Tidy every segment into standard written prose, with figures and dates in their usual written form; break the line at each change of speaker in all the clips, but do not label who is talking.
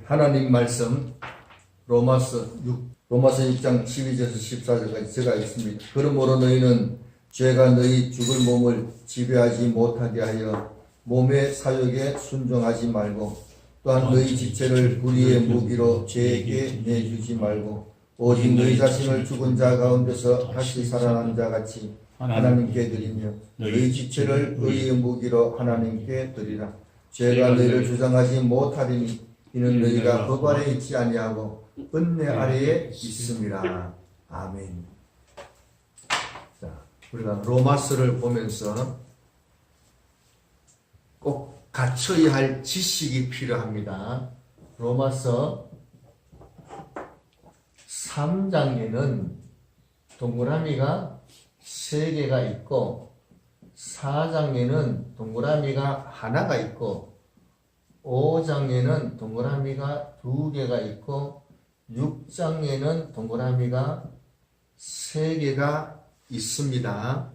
하나님 말씀 로마서 6장 12절에서 14절까지 제가 읽습니다. 그러므로 너희는 죄가 너희 죽을 몸을 지배하지 못하게 하여 몸의 사욕에 순종하지 말고 또한 너희 지체를 불의의 무기로 죄에게 내주지 말고 오직 너희 자신을 죽은 자 가운데서 다시 살아난 자 같이 하나님께 드리며 너희 지체를 의의 무기로 하나님께 드리라. 죄가 너희를 주장하지 못하리니 이는 너희가 법 아래 있지 아니하고 은혜 아래에 있음이라. 아멘. 자, 우리가 로마서를 보면서 꼭 갖춰야 할 지식이 필요합니다. 로마서 3장에는 동그라미가 3개가 있고 4장에는 동그라미가 하나가 있고 5장에는 동그라미가 2개가 있고 6장에는 동그라미가 3개가 있습니다.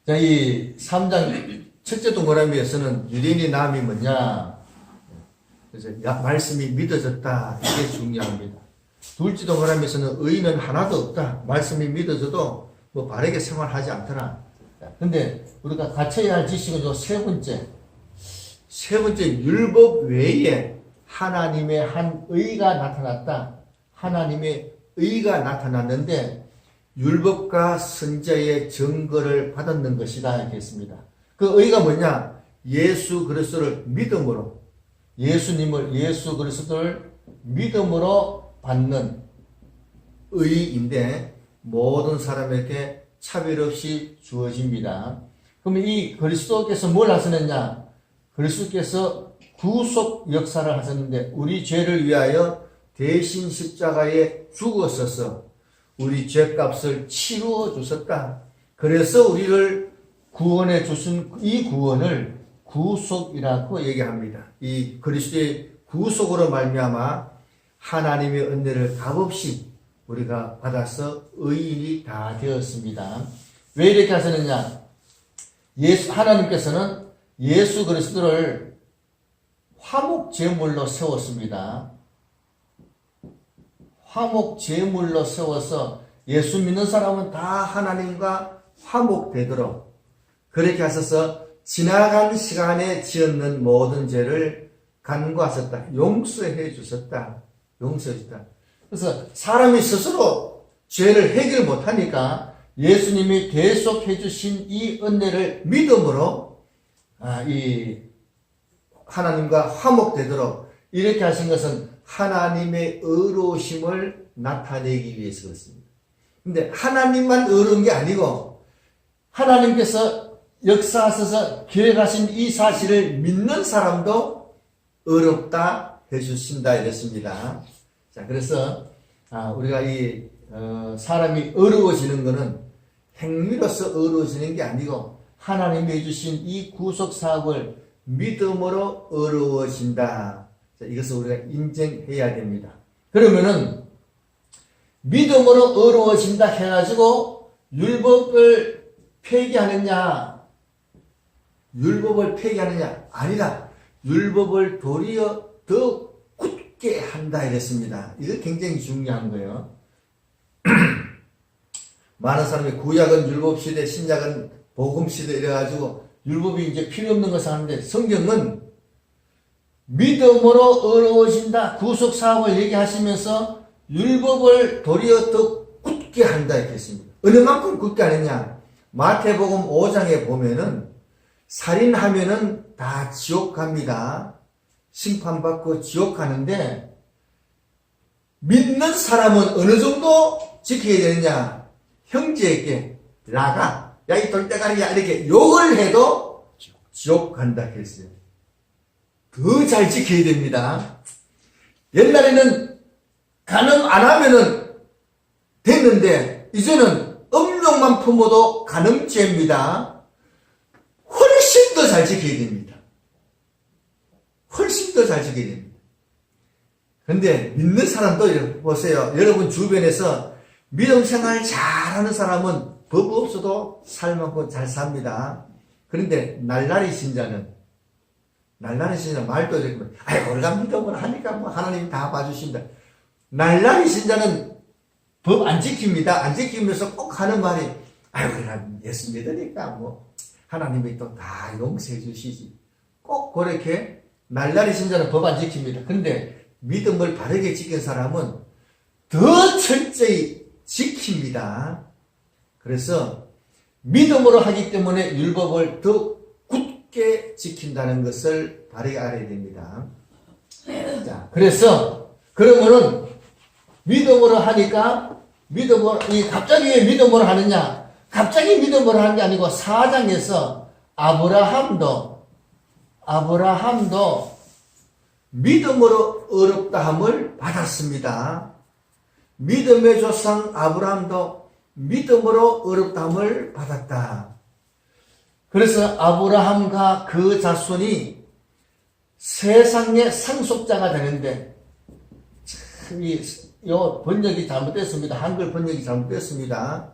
자, 이 3장 첫째 동그라미에서는 유대인의 남이 뭐냐? 그래서 말씀이 믿어졌다. 이게 중요합니다. 둘째 동그라미에서는 의인은 하나도 없다. 말씀이 믿어져도 뭐 바르게 생활하지 않더라. 근데 우리가 갖춰야 할 지식은 요 세 번째 율법 외에 하나님의 한 의가 나타났다. 하나님의 의가 나타났는데 율법과 선지자의 증거를 받았는 것이다 이렇게 했습니다. 그 의가 뭐냐? 예수 그리스도를 믿음으로 예수 그리스도를 믿음으로 받는 의인데 모든 사람에게 차별 없이 주어집니다. 그러면 이 그리스도께서 뭘 하셨느냐? 그리스도께서 구속 역사를 하셨는데 우리 죄를 위하여 대신 십자가에 죽었어서 우리 죄값을 치루어 주셨다. 그래서 우리를 구원해 주신 이 구원을 구속이라고 얘기합니다. 이 그리스도의 구속으로 말미암아 하나님의 은혜를 값없이 우리가 받아서 의인이 다 되었습니다. 왜 이렇게 하셨느냐? 하나님께서는 예수 그리스도를 화목 제물로 세웠습니다. 화목 제물로 세워서 예수 믿는 사람은 다 하나님과 화목되도록 그렇게 하셔서 지나간 시간에 지었는 모든 죄를 간구하셨다. 용서해 주셨다. 그래서 사람이 스스로 죄를 해결 못하니까 예수님이 계속해 주신 이 은혜를 믿음으로 이 하나님과 화목되도록 이렇게 하신 것은 하나님의 의로우심을 나타내기 위해서 그렇습니다. 근데 하나님만 의로운 게 아니고 하나님께서 역사하셔서 계획하신 이 사실을 믿는 사람도 의롭다 해주신다 이랬습니다. 자, 그래서 우리가 이 사람이 의로워지는 것은 행위로서 의로워지는 게 아니고 하나님이 해주신 이 구속 사업을 믿음으로 의로워진다. 자, 이것을 우리가 인정해야 됩니다. 그러면은 믿음으로 의로워진다 해가지고 율법을 폐기하느냐? 아니다. 율법을 도리어 더 굳게 한다 이랬습니다. 이거 굉장히 중요한 거예요. 많은 사람이 구약은 율법시대, 신약은 복음시대 이래가지고 율법이 이제 필요 없는 것을 하는데 성경은 믿음으로 의로워진다. 구속사업을 얘기하시면서 율법을 도리어 더 굳게 한다 이렇게 했습니다. 어느 만큼 굳게 하느냐? 마태복음 5장에 보면은 살인하면은 다 지옥 갑니다. 심판받고 지옥 가는데 믿는 사람은 어느 정도 지켜야 되느냐? 형제에게 나가. 야, 이 돌대가리야. 이렇게 욕을 해도 지옥 간다 했어요. 더 잘 지켜야 됩니다. 옛날에는 간음 안 하면은 됐는데, 이제는 음욕만 품어도 간음죄입니다. 훨씬 더 잘 지켜야 됩니다. 근데 믿는 사람도 보세요. 여러분 주변에서 믿음 생활 잘하는 사람은 법 없어도 살만큼 잘 삽니다. 그런데 날라리 신자는 날라리 신자 말도 이렇게 아이 우리가 믿음을 하니까 뭐 하나님이 다 봐주신다. 날라리 신자는 법 안 지킵니다. 안 지키면서 꼭 하는 말이 아이 우리가 예수 믿으니까 뭐 하나님이 또 다 용서해 주시지. 꼭 그렇게 날라리 신자는 법 안 지킵니다. 근데 믿음을 바르게 지킨 사람은 더 철저히 지킵니다. 그래서 믿음으로 하기 때문에 율법을 더 굳게 지킨다는 것을 바르게 알아야 됩니다. 자, 그래서 그러면은 믿음으로 하니까 갑자기 왜 믿음으로 하느냐? 갑자기 믿음으로 하는 게 아니고 4장에서 아브라함도 믿음으로 어렵다함을 받았습니다. 믿음의 조상 아브라함도 믿음으로 어렵다함을 받았다. 그래서 아브라함과 그 자손이 세상의 상속자가 되는데 요 번역이 잘못됐습니다. 한글 번역이 잘못됐습니다.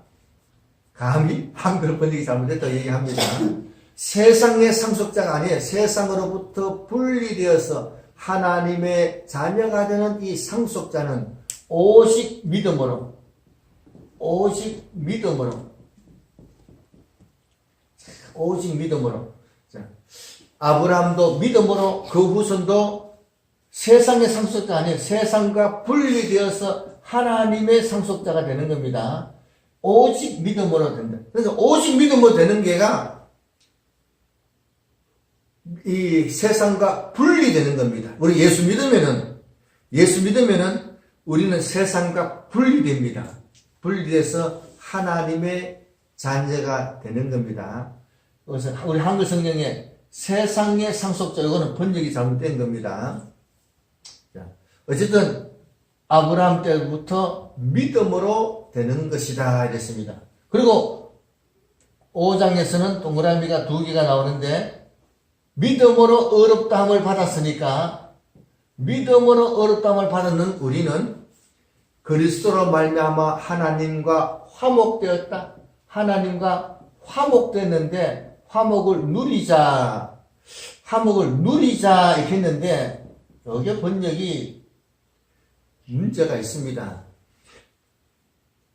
감히 한글 번역이 잘못됐다고 얘기합니다. 세상의 상속자가 아니에요. 세상으로부터 분리되어서 하나님의 자녀가 되는 이 상속자는 오직 믿음으로 자, 아브라함도 믿음으로 그 후손도 세상의 상속자가 아니에요. 세상과 분리되어서 하나님의 상속자가 되는 겁니다. 오직 믿음으로 된다. 그래서 오직 믿음으로 되는 게가 이 세상과 분리되는 겁니다. 우리 예수 믿으면은 우리는 세상과 분리됩니다. 분리돼서 하나님의 자녀가 되는 겁니다. 그래서 우리 한글 성경에 세상의 상속자, 이거는 번역이 잘못된 겁니다. 자, 어쨌든 아브라함 때부터 믿음으로 되는 것이다 이랬습니다. 그리고 5장에서는 동그라미가 2개가 나오는데 믿음으로 어렵다함을 받았으니까 믿음으로 어렵다함을 받는 우리는 그리스도로 말미암아 하나님과 화목되었다. 하나님과 화목됐는데 화목을 누리자 이렇게 했는데 여기 번역이 문제가 있습니다.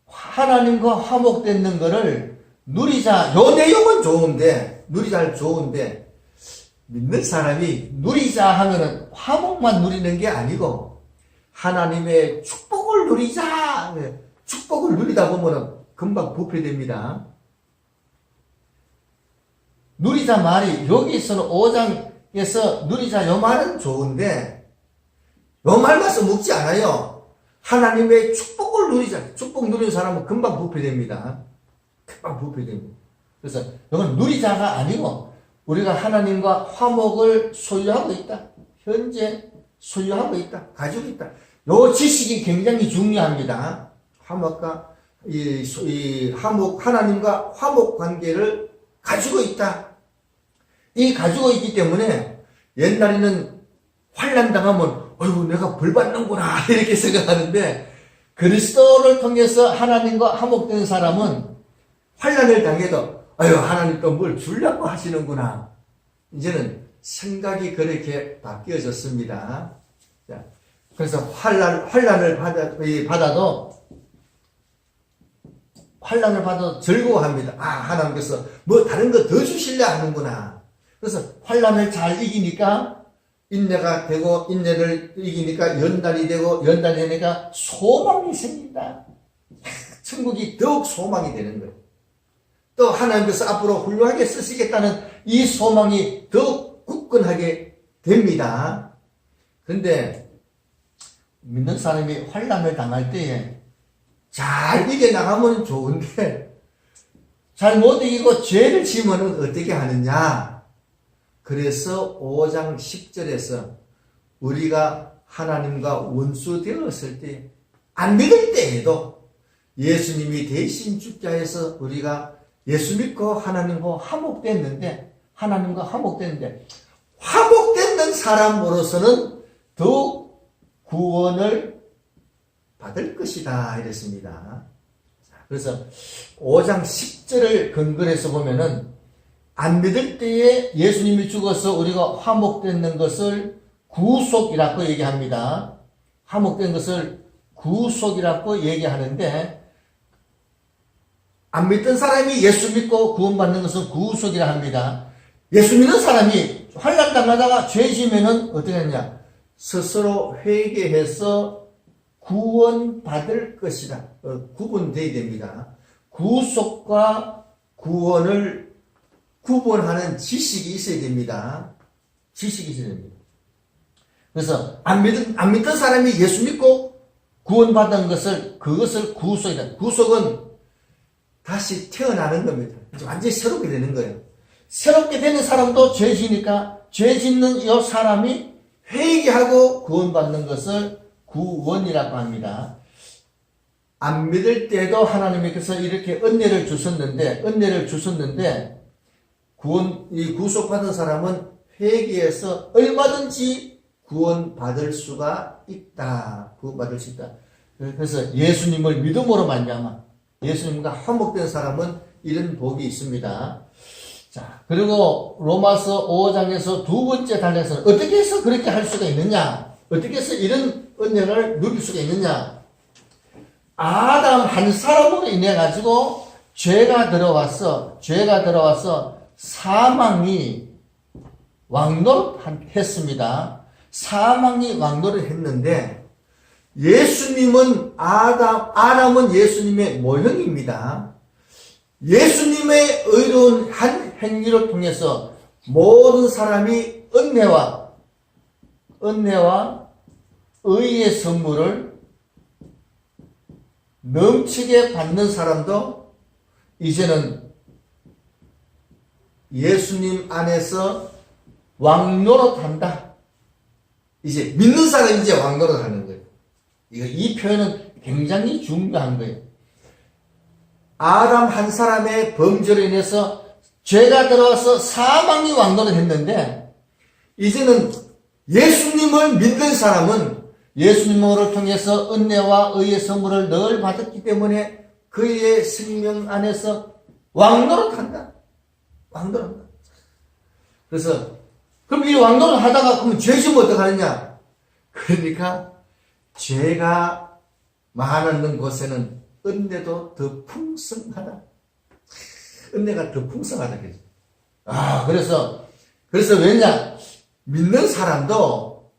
하나님과 화목되는 거를 누리자, 요 내용은 좋은데 믿는 사람이 누리자 하면은 화목만 누리는 게 아니고 하나님의 축복을 누리자. 축복을 누리다 보면은 금방 부패됩니다. 누리자 말이 여기서는 5장에서 누리자 요 말은 좋은데 요 말만 써 묵지 않아요. 하나님의 축복을 누리자. 축복 누리는 사람은 금방 부패됩니다. 그래서 이건 누리자가 아니고 우리가 하나님과 화목을 소유하고 있다. 현재 소유하고 있다. 가지고 있다. 요 지식이 굉장히 중요합니다. 화목과 하나님과 화목 관계를 가지고 있다. 이 가지고 있기 때문에 옛날에는 환난 당하면 어이구 내가 벌 받는구나 이렇게 생각하는데 그리스도를 통해서 하나님과 화목된 사람은 환난을 당해도 아유 하나님 또 뭘 주려고 하시는구나. 이제는 생각이 그렇게 바뀌어졌습니다. 자, 그래서 환난을 받아도 즐거워합니다. 아 하나님께서 뭐 다른 거 더 주실려 하는구나. 그래서 환난을 잘 이기니까 인내가 되고 인내를 이기니까 연단이 되고 연단이 되니까 소망이 생긴다. 천국이 더욱 소망이 되는 거예요. 또 하나님께서 앞으로 훌륭하게 쓰시겠다는 이 소망이 더욱 굳건하게 됩니다. 그런데 믿는 사람이 환난을 당할 때에 잘 이겨나가면 좋은데 잘 못 이기고 죄를 지으면 어떻게 하느냐. 그래서 5장 10절에서 우리가 하나님과 원수 되었을 때 안 믿을 때에도 예수님이 대신 죽게 해서 우리가 예수 믿고 하나님과 화목됐는 사람으로서는 더욱 구원을 받을 것이다 이랬습니다. 그래서 5장 10절을 근거로 해서 보면은 안 믿을 때에 예수님이 죽어서 우리가 화목되는 것을 구속이라고 얘기합니다. 화목된 것을 구속이라고 얘기하는데, 안 믿던 사람이 예수 믿고 구원받는 것은 구속이라 합니다. 예수 믿는 사람이 환난당하다가 죄 지면은 어떻게 하느냐? 스스로 회개해서 구원받을 것이다. 구분되어야 됩니다. 구속과 구원을 구분하는 지식이 있어야 됩니다. 지식이 있어야 됩니다. 그래서 안 믿던 사람이 예수 믿고 구원받은 그것을 구속이다. 구속은 다시 태어나는 겁니다. 완전히 새롭게 되는 거예요. 새롭게 되는 사람도 죄 지니까 죄 짓는 이 사람이 회개하고 구원받는 것을 구원이라고 합니다. 안 믿을 때도 하나님께서 이렇게 은혜를 주셨는데 이 구속받은 사람은 회개해서 얼마든지 구원받을 수가 있다. 구원받을 수 있다. 그래서 예수님을 믿음으로 말미암아 예수님과 화목된 사람은 이런 복이 있습니다. 자, 그리고 로마서 5장에서 두 번째 단락에서는 어떻게 해서 그렇게 할 수가 있느냐? 어떻게 해서 이런 은혜를 누릴 수가 있느냐? 아담 한 사람으로 인해 가지고 죄가 들어와서 사망이 왕노릇했습니다. 사망이 왕노릇 했는데 예수님은 아담은 예수님의 모형입니다. 예수님의 의로운 한 행위를 통해서 모든 사람이 은혜와 의의 선물을 넘치게 받는 사람도 이제는 예수님 안에서 왕노릇한다. 이제 믿는 사람이 이제 왕노릇하는 거예요. 이 표현은 굉장히 중요한 거예요. 아담 한 사람의 범죄로 인해서 죄가 들어와서 사망이 왕노릇했는데 이제는 예수님을 믿는 사람은 예수님을 통해서 은혜와 의의 선물을 늘 받았기 때문에 그의 생명 안에서 왕노릇한다. 왕노릇한다. 그래서 그럼 이 왕노릇 하다가 그러면 죄 지으면 어떡하느냐? 그러니까 죄가 많은 곳에는 은혜도 더 풍성하다. 은혜가 더 풍성하다. 그래서 왜냐? 믿는 사람도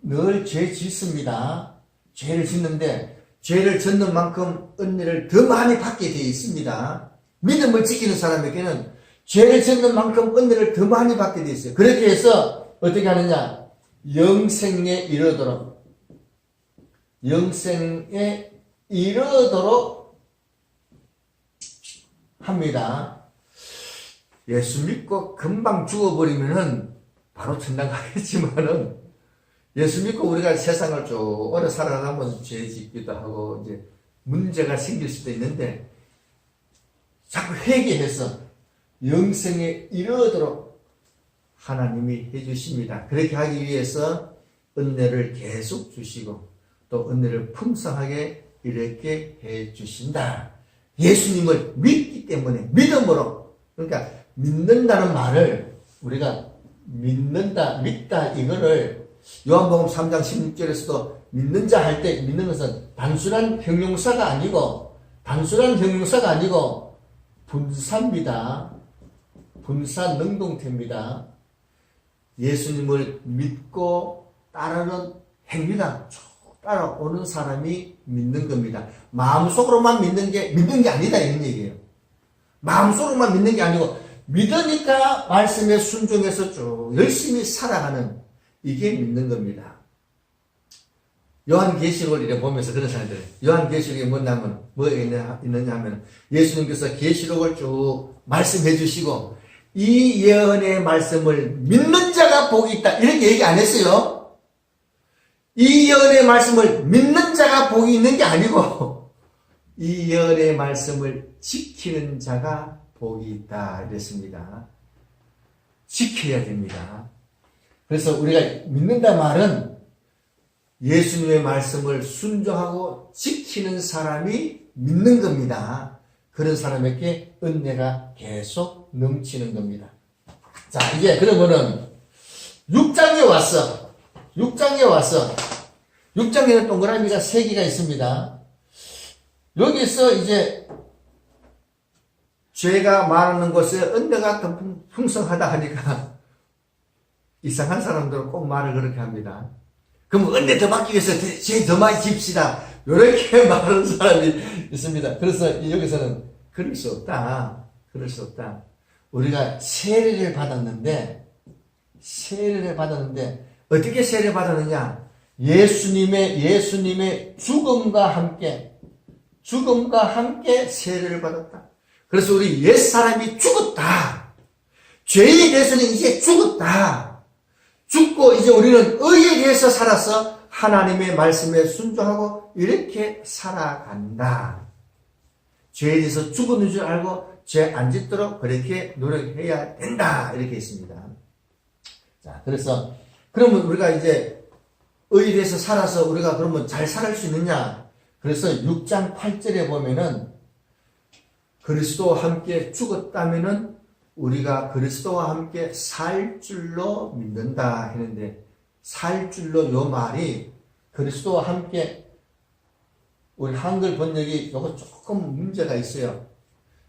늘 죄 짓습니다. 죄를 짓는데 죄를 짓는 만큼 은혜를 더 많이 받게 되어 있습니다. 믿음을 지키는 사람에게는 죄를 짓는 만큼 은혜를 더 많이 받게 되어 있어요. 그렇게 해서 어떻게 하느냐? 영생에 이르도록 합니다. 예수 믿고 금방 죽어버리면은 바로 천당 가겠지만은 예수 믿고 우리가 세상을 쭉 오래 살아가면 죄 짓기도 하고 이제 문제가 생길 수도 있는데 자꾸 회개해서 영생에 이르도록 하나님이 해주십니다. 그렇게 하기 위해서 은혜를 계속 주시고 또 은혜를 풍성하게 이렇게 해주신다. 예수님을 믿기 때문에 믿음으로, 그러니까 믿는다는 말을 우리가 믿는다, 믿다 이거를 요한복음 3장 16절에서도 믿는 자 할 때 믿는 것은 단순한 형용사가 아니고 분사입니다. 분사 능동태입니다. 예수님을 믿고 따르는 행위가 쭉 따라오는 사람이 믿는 겁니다. 마음속으로만 믿는 게 아니다 이런 얘기예요. 마음속으로만 믿는 게 아니고 믿으니까 말씀에 순종해서 쭉 열심히 살아가는 이게 믿는 겁니다. 요한계시록을 이렇게 보면서 그런 사람들, 요한계시록이 뭐냐면 있느냐 하면 예수님께서 계시록을 쭉 말씀해 주시고 이 예언의 말씀을 믿는 자가 복이 있다 이렇게 얘기 안 했어요. 이 예언의 말씀을 믿는 자가 복이 있는 게 아니고 이 예언의 말씀을 지키는 자가 복이 있다 이랬습니다. 지켜야 됩니다. 그래서 우리가 믿는다 말은 예수님의 말씀을 순종하고 지키는 사람이 믿는 겁니다. 그런 사람에게 은혜가 계속 넘치는 겁니다.
자, 이제 그러면은 6장에 왔어. 6장에 왔어. 6장에는 동그라미가 3개가 있습니다. 여기서 이제
죄가 많은 곳에 은혜가 더 풍성하다 하니까 이상한 사람들은 꼭 말을 그렇게 합니다. 그럼 은혜 더 받기 위해서 죄 더 많이 집시다. 이렇게 말하는 사람이 있습니다. 그래서 여기서는 그럴 수 없다. 그럴 수 없다.
우리가 세례를 받았는데
어떻게 세례 받았느냐?
예수님의 죽음과 함께
세례를 받았다. 그래서 우리 옛사람이 죽었다. 죄에 대해서는 이제 죽었다. 죽고 이제 우리는 의에 대해서 살아서 하나님의 말씀에 순종하고 이렇게 살아간다. 죄에 대해서 죽었는 줄 알고 죄 안 짓도록 그렇게 노력해야 된다. 이렇게 있습니다.
자, 그래서
그러면 우리가 이제 의에 대해서 살아서 우리가 그러면 잘 살 수 있느냐?
그래서 6장 8절에 보면은
그리스도와 함께 죽었다면은 우리가 그리스도와 함께 살 줄로 믿는다 했는데, 살 줄로 요 말이
그리스도와 함께, 우리 한글 번역이 요거 조금 문제가 있어요.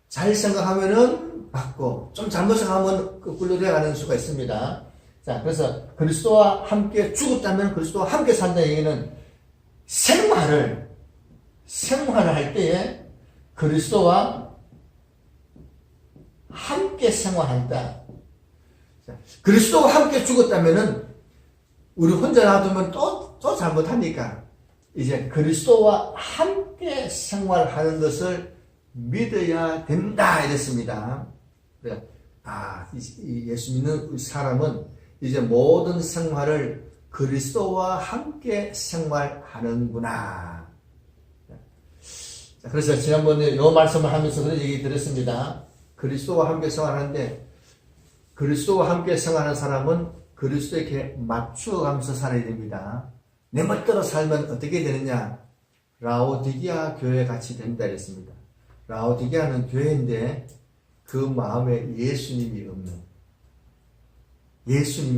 잘 생각하면은 맞고 좀 잘못 생각하면 거꾸로 돼가는 수가 있습니다.
자, 그래서 그리스도와 함께
죽었다면 그리스도와 함께 산다는 얘기는
생활을 할 때에 그리스도와 함께 생활한다.
그리스도와 함께 죽었다면은 우리 혼자 놔두면 또 잘못하니까 이제
그리스도와 함께
생활하는 것을 믿어야 된다 이랬습니다. 이 예수 믿는 사람은 이제 모든 생활을 그리스도와 함께 생활하는구나.
그래서 지난번에 이 말씀을 하면서 그런 얘기 드렸습니다.
그리스도와 함께 생활하는데, 그리스도와 함께 생활하는 사람은 그리스도에게 맞추어가면서 살아야 됩니다. 내 멋대로 살면 어떻게 되느냐? 라오디게아 교회 같이 된다 이랬습니다. 라오디게아는 교회인데 그 마음에 예수님이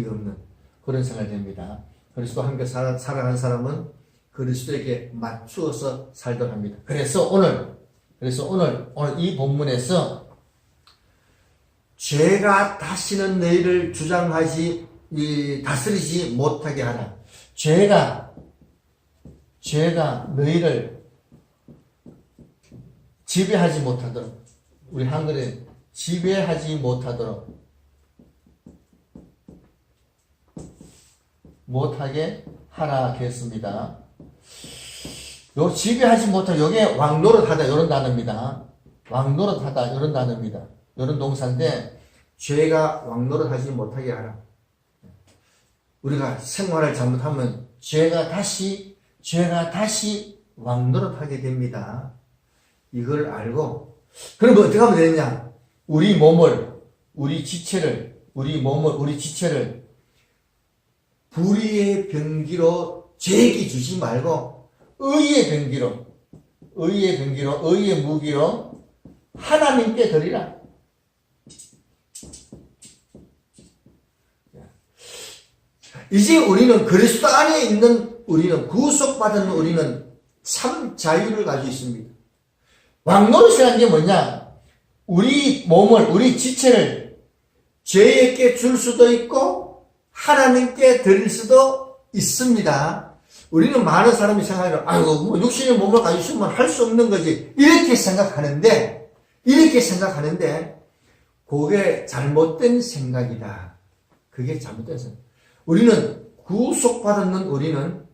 없는
그런 생활이 됩니다.
그리스도와 함께 살아가는 사람은 그리스도에게 맞추어서 살도록 합니다.
그래서 오늘 이 본문에서
죄가 다시는 너희를 다스리지 못하게 하라.
죄가 너희를 지배하지 못하도록, 우리 한글에 지배하지 못하게 하라 했습니다. 요 지배하지 못하게, 요게 왕노릇하다 이런 단어입니다. 왕노릇하다 이런 단어입니다. 이런 동사인데,
죄가 왕노릇하지 못하게 하라. 우리가 생활을 잘못하면 죄가 다시 왕노릇하게 됩니다. 이걸 알고, 그러면 어떻게 하면 되느냐?
우리 지체를
불의의 병기로 죄에게 주지 말고
의의 무기로 하나님께 드리라.
이제 우리는 그리스도 안에 있는 우리는 구속받은 우리는 참 자유를 가지고 있습니다.
왕노릇이라는 게 뭐냐? 우리 지체를
죄에게 줄 수도 있고 하나님께 드릴 수도 있습니다. 우리는 많은 사람이 생각하기로 뭐 육신의 몸을 가지고 있으면 할 수 없는 거지 이렇게 생각하는데 그게 잘못된 생각이다. 그게 잘못된 생각. 우리는 구속받은 우리는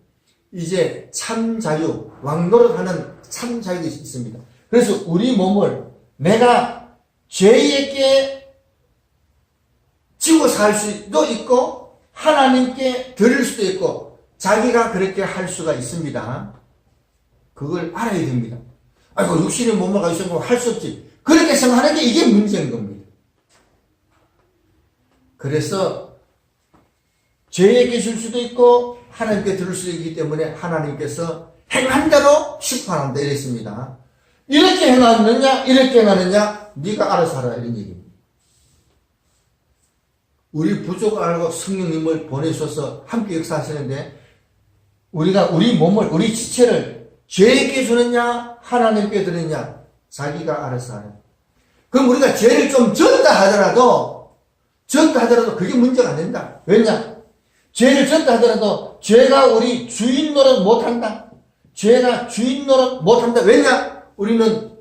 이제 참 자유, 왕노릇하는 참 자유가 있습니다.
그래서 우리 몸을 내가 죄에게
지고 살 수도 있고 하나님께 드릴 수도 있고 자기가 그렇게 할 수가 있습니다. 그걸 알아야 됩니다. 육신의 몸을 가지고 있으면 할 수 없지. 그렇게 생각하는 게 이게 문제인 겁니다. 그래서 죄에게 줄 수도 있고 하나님께 들을 수도 있기 때문에 하나님께서 행한 대로 심판한다 이랬습니다. 이렇게 행하느냐 네가 알아서 하라 이런 얘기입니다. 우리 부족을 알고 성령님을 보내셔서 함께 역사하시는데 우리가 우리 몸을 우리 지체를 죄에게 주느냐 하나님께 드느냐 자기가 알아서 하는. 그럼 우리가 죄를 좀 졌다 하더라도 그게 문제가 안 된다. 왜냐? 죄를 졌다 하더라도 죄가 우리 주인 노릇 못한다. 죄가 주인 노릇 못한다. 왜냐? 우리는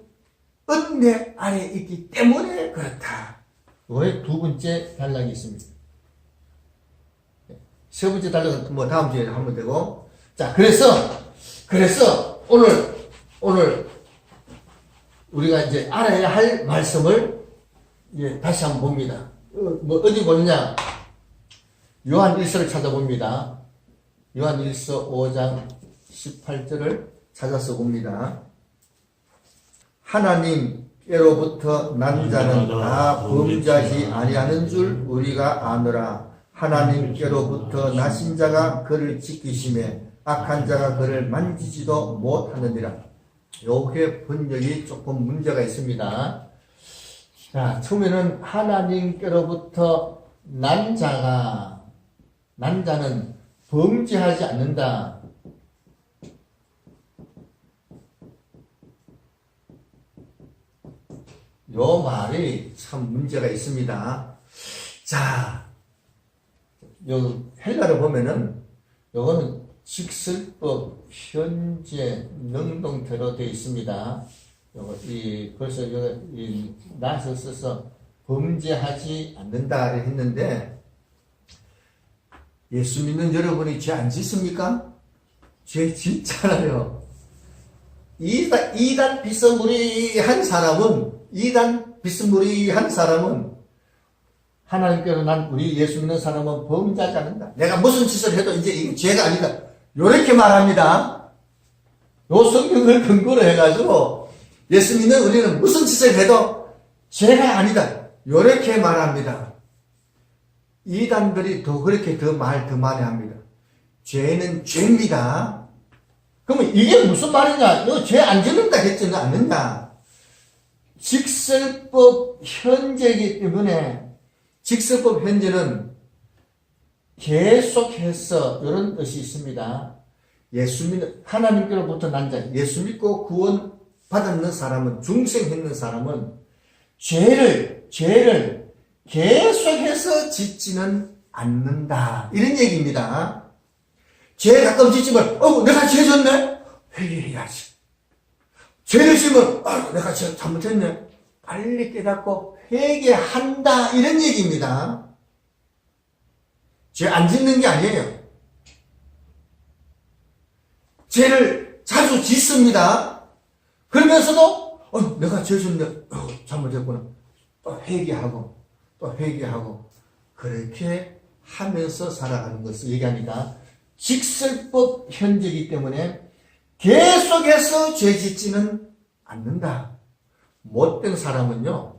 은혜 안에 있기 때문에 그렇다. 왜 두 번째 단락이 있습니다. 세 번째 단락은 뭐 다음 주에 하면 되고. 자, 그래서 오늘 우리가 이제 알아야 할 말씀을 이제 다시 한번 봅니다. 어디 보느냐? 요한 1서를 찾아봅니다. 요한 1서 5장 18절을 찾아서 봅니다. 하나님께로부터 난 자는 다 범죄하지 아니하는 줄 우리가 아노라. 하나님께로부터 나신 자가 그를 지키심에 악한 자가 그를 만지지도 못하느니라. 요게 번역이 조금 문제가 있습니다. 자, 처음에는 하나님께로부터 난 자는 범죄하지 않는다. 요 말이 참 문제가 있습니다. 자, 요 헬라를 보면은 요거는 직설법 현재 능동태로 되어 있습니다. 그래서 낫을 써서 범죄하지 않는다 했는데 예수 믿는 여러분이 죄 안 짓습니까? 죄 짓잖아요. 이단 비스무리한 사람은 하나님께로 난 우리 예수 믿는 사람은 범죄하지 않는다. 내가 무슨 짓을 해도 이제 이게 죄가 아니다. 요렇게 말합니다. 요 성경을 근거로 해가지고 예수 믿는 우리는 무슨 짓을 해도 죄가 아니다. 요렇게 말합니다. 이단들이 그렇게 더 많이 합니다. 죄는 죄입니다. 그러면 이게 무슨 말이냐? 너 죄 안 짓는다 했지 않느냐? 직설법 현재이기 때문에 직설법 현재는 계속해서 이런 뜻이 있습니다. 하나님께로부터 난 자, 예수 믿고 구원 받았는 사람은, 중생했는 사람은 죄를 계속해서 짓지는 않는다. 이런 얘기입니다. 죄 가끔 짓지만, 내가 죄 졌네? 회개해야지. 죄를 지면, 내가 잘못했네? 빨리 깨닫고 회개한다. 이런 얘기입니다. 죄 안 짓는 게 아니에요. 죄를 자주 짓습니다. 그러면서도 내가 죄 졌네. 잘못했구나. 또 회개하고 그렇게 하면서 살아가는 것을 얘기하니까 직설법 현재이기 때문에 계속해서 죄 짓지는 않는다. 못된 사람은요,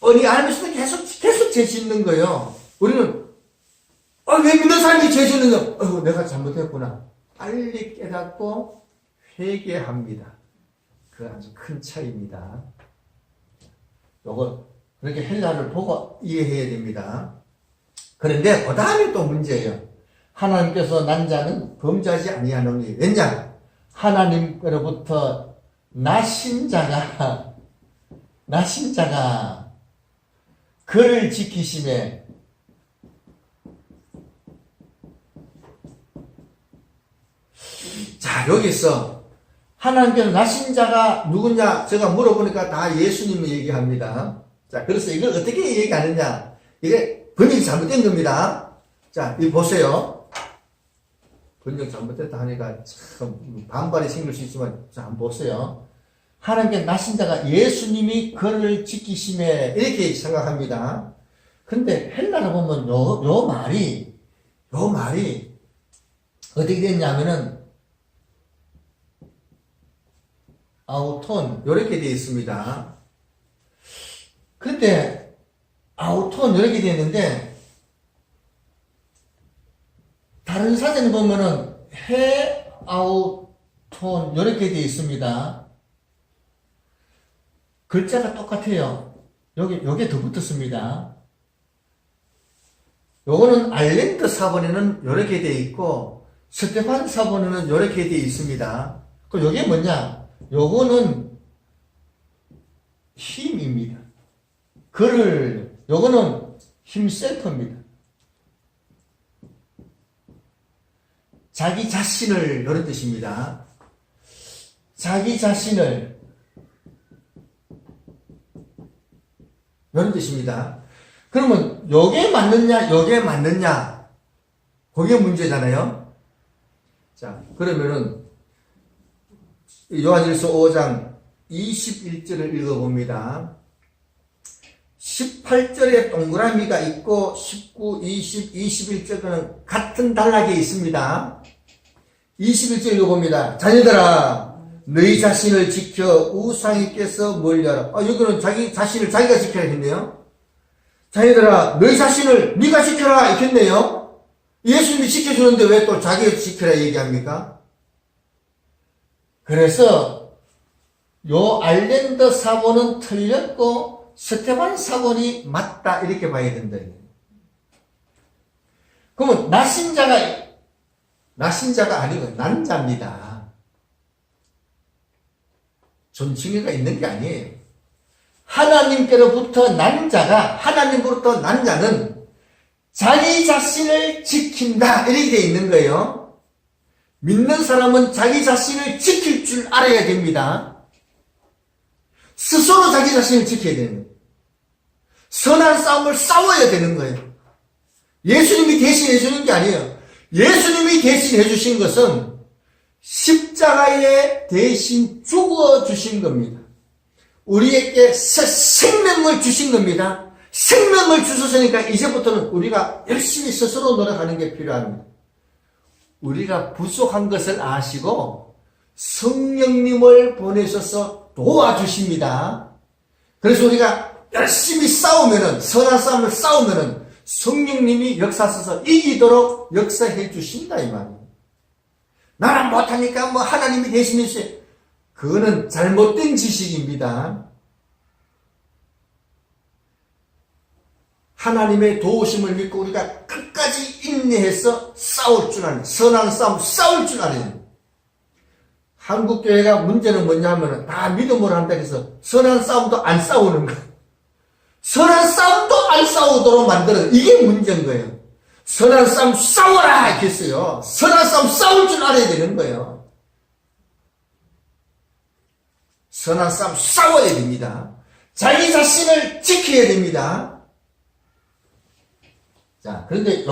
뻔히 알면서도 계속 죄 짓는 거예요. 우리는 왜 믿는 사람이 죄 짓느냐? 내가 잘못했구나. 빨리 깨닫고 회개합니다. 그 아주 큰 차이입니다. 요거 그렇게 헬라를 보고 이해해야 됩니다. 그런데 그 다음에 또 문제예요. 하나님께서 난 자는 범죄하지 아니하노니. 왜냐? 하나님께로부터 나신 자가 그를 지키심에 자, 여기서 하나님께서 나신 자가 누구냐? 제가 물어보니까 다 예수님을 얘기합니다. 자, 그래서 이걸 어떻게 얘기하느냐? 이게 번역이 잘못된 겁니다. 자, 이거 보세요. 번역 잘못됐다 하니까 참 반발이 생길 수 있지만, 자, 한번 보세요. 하나님께 나신 자가 예수님이 그를 지키심에 이렇게 생각합니다. 근데 헬라를 보면 요 말이 어떻게 됐냐면은 아우톤 이렇게 되어 있습니다. 근데 아우톤 이렇게 되어 있는데 다른 사전에 보면은 해 아우톤 이렇게 되어 있습니다. 글자가 똑같아요. 요게 더 붙었습니다.
요거는 알랜드 사본에는 요렇게 되어 있고 스테판 사본에는 요렇게 되어 있습니다. 그럼 요게 뭐냐? 요거는 힘입니다. 요거는 힘센터입니다. 자기 자신을 이런 뜻입니다. 자기 자신을 이런 뜻입니다. 그러면 요게 맞느냐 요게 맞느냐 그게 문제잖아요. 자, 그러면은 요한일서 5장 21절을 읽어봅니다. 18절에 동그라미가 있고 19, 20, 21절은 같은 단락에 있습니다. 21절 읽어봅니다. 자녀들아 너희 자신을 지켜 우상에게서 멀리하라. 여기는 자기 자신을 자기가 지켜야 했네요. 자녀들아 너희 자신을 네가 지켜라 이렇게 했네요. 예수님이 지켜주는데 왜 또 자기가 지켜라 얘기합니까? 그래서 요 알랜드 사본은 틀렸고 스테반 사본이 맞다 이렇게 봐야 된다. 그러면 나신자가 아니고 난자입니다. 존칭의가 있는 게 아니에요. 하나님께로부터 난자는 자기 자신을 지킨다 이렇게 되어 있는 거예요. 믿는 사람은 자기 자신을 지킬 줄 알아야 됩니다. 스스로 자기 자신을 지켜야 되는 거예요. 선한 싸움을 싸워야 되는 거예요. 예수님이 대신해 주는 게 아니에요. 예수님이 대신해 주신 것은 십자가에 대신 죽어 주신 겁니다. 우리에게 생명을 주신 겁니다. 생명을 주셨으니까 이제부터는 우리가 열심히 스스로 노력하는 게 필요합니다. 우리가 부족한 것을 아시고 성령님을 보내셔서 도와주십니다. 그래서 우리가 열심히 싸우면은, 선한 싸움을 싸우면은 성령님이 역사하셔서 이기도록 역사해 주신다 이 말이에요. 나는 못하니까 뭐 하나님이 대신해 주세요. 그거는 잘못된 지식입니다. 하나님의 도우심을 믿고 우리가 끝까지 인내해서 싸울 줄 아는, 선한 싸움 싸울 줄 아는. 한국교회가 문제는 뭐냐면 다 믿음으로 한다 해서 선한 싸움도 안 싸우는 거예요. 선한 싸움도 안 싸우도록 만드는, 이게 문제인 거예요. 선한 싸움 싸워라 했어요. 선한 싸움 싸울 줄 알아야 되는 거예요. 선한 싸움 싸워야 됩니다. 자기 자신을 지켜야 됩니다. 자, 그런데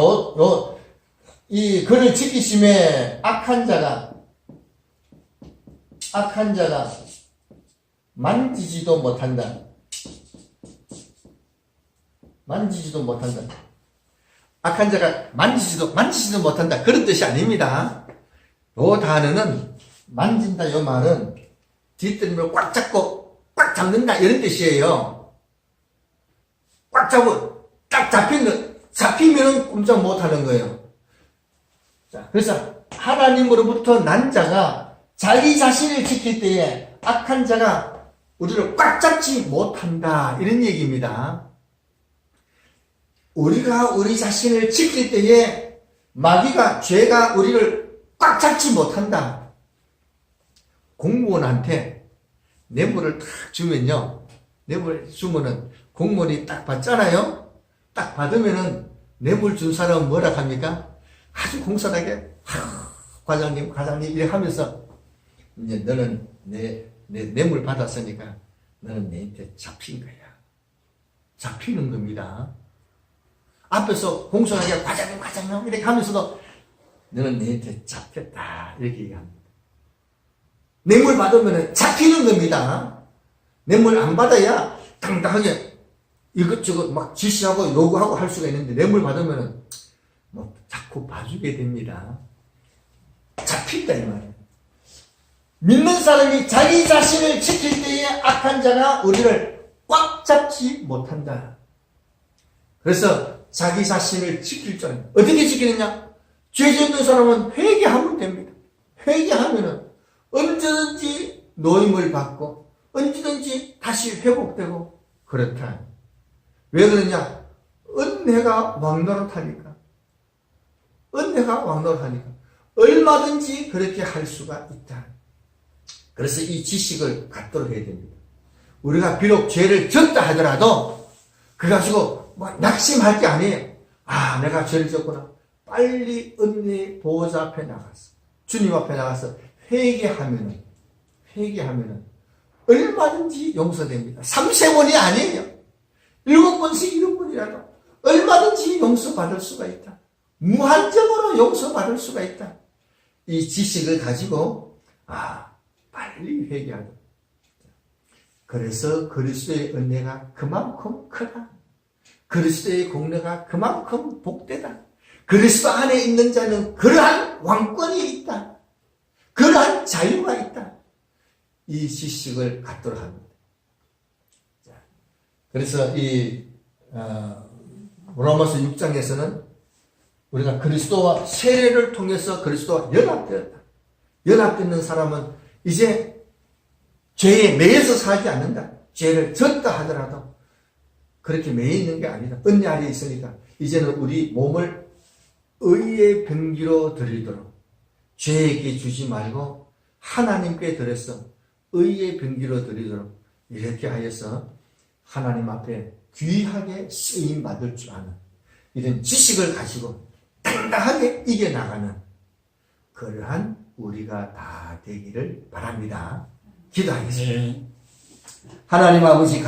이 글을 지키심에 악한 자가 만지지도 못한다. 악한 자가 만지지도 못한다. 그런 뜻이 아닙니다. 요 단어는 만진다 요 말은 뒷뜰을 꽉 잡고 꽉 잡는다 이런 뜻이에요. 꽉 잡고 딱 잡히면은 꼼짝 못하는 거예요. 자, 그래서 하나님으로부터 난 자가 자기 자신을 지킬 때에 악한 자가 우리를 꽉 잡지 못한다 이런 얘기입니다. 우리가 우리 자신을 지킬 때에 마귀가, 죄가 우리를 꽉 잡지 못한다. 공무원한테 뇌물을 딱 주면요, 뇌물 주면은 공무원이 딱 받잖아요. 딱 받으면은 뇌물 준 사람은 뭐라 합니까? 아주 공손하게 과장님 이렇게 하면서 이제 너는 내 뇌물 받았으니까 너는 내한테 잡힌 거야. 잡히는 겁니다. 앞에서 공손하게 과장님 이렇게 하면서도 너는 내한테 잡혔다 이렇게 얘기합니다. 뇌물 받으면 잡히는 겁니다. 뇌물 안 받아야 당당하게 이것저것 막 지시하고 요구하고 할 수가 있는데 뇌물 받으면 뭐 자꾸 봐주게 됩니다. 잡힌다 이 말이에요. 믿는 사람이 자기 자신을 지킬 때에 악한 자가 우리를 꽉 잡지 못한다. 그래서 자기 자신을 지킬 줄 어떻게 지키느냐? 죄 짓는 사람은 회개하면 됩니다. 회개하면은 언제든지 노임을 받고 언제든지 다시 회복되고 그렇다. 왜 그러냐? 은혜가 왕노릇하니까. 은혜가 왕노릇하니까. 얼마든지 그렇게 할 수가 있다. 그래서 이 지식을 갖도록 해야 됩니다. 우리가 비록 죄를 졌다 하더라도, 그거 가지고 낙심할 게 아니에요. 아, 내가 죄를 졌구나. 빨리 은혜 보호자 앞에 나가서, 주님 앞에 나가서 회개하면은 얼마든지 용서됩니다. 3세번이 아니에요. 7번씩 7번이라도 얼마든지 용서받을 수가 있다. 무한정으로 용서받을 수가 있다. 이 지식을 가지고 빨리 회개하다. 그래서 그리스도의 은혜가 그만큼 크다. 그리스도의 공로가 그만큼 복되다. 그리스도 안에 있는 자는 그러한 왕권이 있다. 그러한 자유가 있다. 이 지식을 갖도록 합니다. 그래서 이 로마서 6장에서는 우리가 그리스도와 세례를 통해서 그리스도와 연합되었다. 연합되는 사람은 이제 죄에 매여서 살지 않는다. 죄를 졌다 하더라도 그렇게 매여 있는 게 아니다. 은혜 아래 있으니까 이제는 우리 몸을 의의 병기로 드리도록 죄에게 주지 말고 하나님께 드려서 의의 병기로 드리도록 이렇게 하여서 하나님 앞에 귀하게 쓰임 받을 줄 아는 이런 지식을 가지고 당당하게 이겨나가는 그러한 우리가 다 되기를 바랍니다. 기도하겠습니다. 하나님 아버지